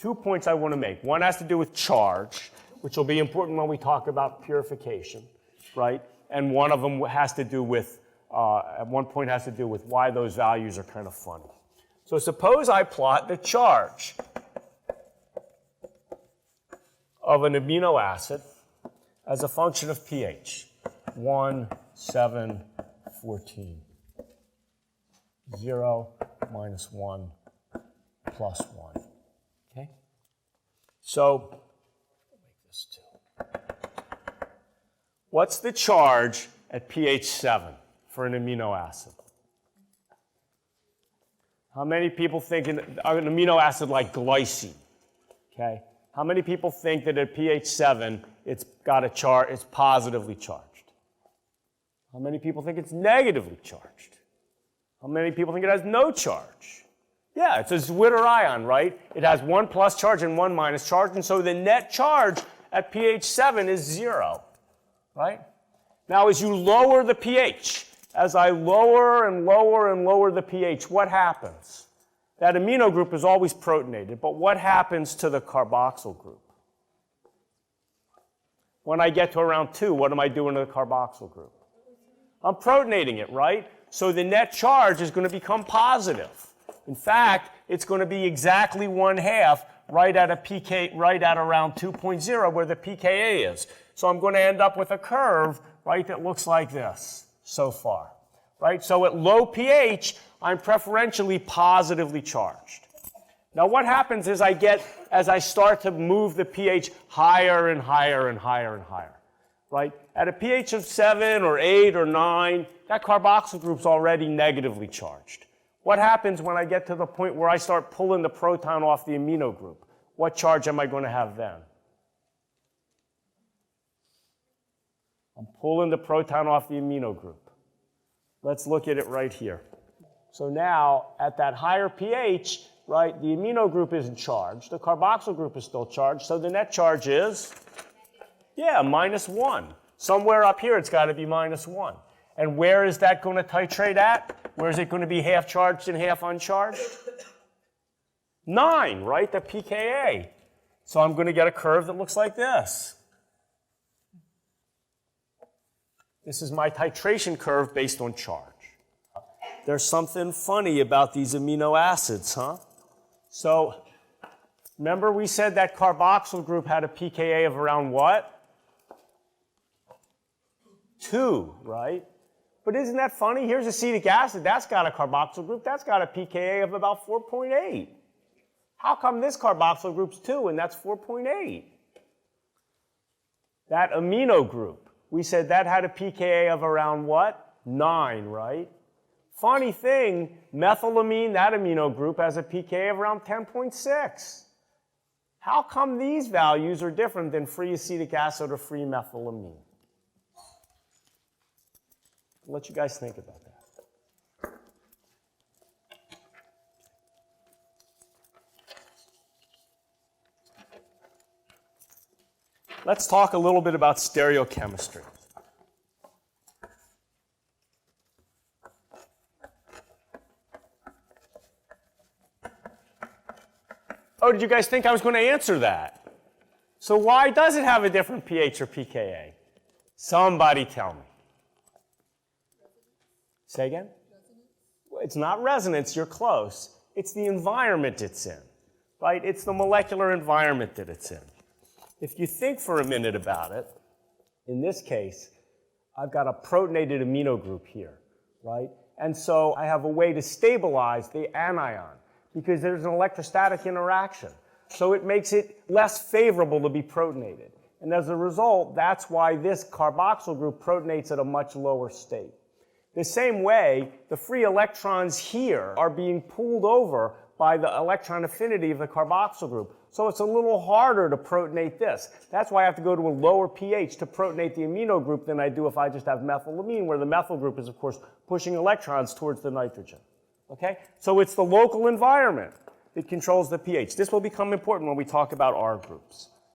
2 points I want to make. One has to do with charge, which will be important when we talk about purification, right? And one of them has to do with, at one point has to do with why those values are kind of funny. So suppose I plot the charge of an amino acid as a function of pH. 1, 7, 14. 0, minus 1, plus 1. Okay? So, make this 2. What's the charge at pH 7 for an amino acid? How many people think an amino acid like glycine? Okay? How many people think that at pH 7 it's got a charge, it's positively charged? How many people think it's negatively charged? How many people think it has no charge? Yeah, it's a Zwitter ion, right? It has 1 plus charge and 1 minus charge, and so the net charge at pH 7 is 0, right? Now, as you lower the pH, as I lower and lower and lower the pH, what happens? That amino group is always protonated, but what happens to the carboxyl group? When I get to around 2, what am I doing to the carboxyl group? I'm protonating it, right? So the net charge is going to become positive. In fact, it's going to be exactly 1/2 right at a pK, right at around 2.0 where the pKa is. So I'm going to end up with a curve, right, that looks like this so far, right? So at low pH, I'm preferentially positively charged. Now what happens is as I start to move the pH higher and higher and higher and higher, right? At a pH of 7 or 8 or 9, that carboxyl group's already negatively charged. What happens when I get to the point where I start pulling the proton off the amino group? What charge am I going to have then? I'm pulling the proton off the amino group. Let's look at it right here. So now, at that higher pH, right, the amino group isn't charged. The carboxyl group is still charged, so the net charge is, yeah, minus 1. Somewhere up here, it's got to be minus 1. And where is that going to titrate at? Where is it going to be half charged and half uncharged? 9, right, the pKa. So I'm going to get a curve that looks like this. This is my titration curve based on charge. There's something funny about these amino acids, huh? So remember we said that carboxyl group had a pKa of around what? 2, right? But isn't that funny? Here's acetic acid. That's got a carboxyl group. That's got a pKa of about 4.8. How come this carboxyl group's 2 and that's 4.8? That amino group, we said that had a pKa of around what? 9, right? Funny thing, methylamine, that amino group, has a pKa of around 10.6. How come these values are different than free acetic acid or free methylamine? I'll let you guys think about that. Let's talk a little bit about stereochemistry. Oh, did you guys think I was going to answer that? So why does it have a different pH or pKa? Somebody tell me. Say again? Resonance. It's not resonance, you're close. It's the environment it's in, right? It's the molecular environment that it's in. If you think for a minute about it, in this case, I've got a protonated amino group here, right? And so I have a way to stabilize the anion because there's an electrostatic interaction. So it makes it less favorable to be protonated. And as a result, that's why this carboxyl group protonates at a much lower state. The same way, the free electrons here are being pulled over by the electron affinity of the carboxyl group. So it's a little harder to protonate this. That's why I have to go to a lower pH to protonate the amino group than I do if I just have methylamine, where the methyl group is, of course, pushing electrons towards the nitrogen. Okay? So it's the local environment that controls the pH. This will become important when we talk about R groups.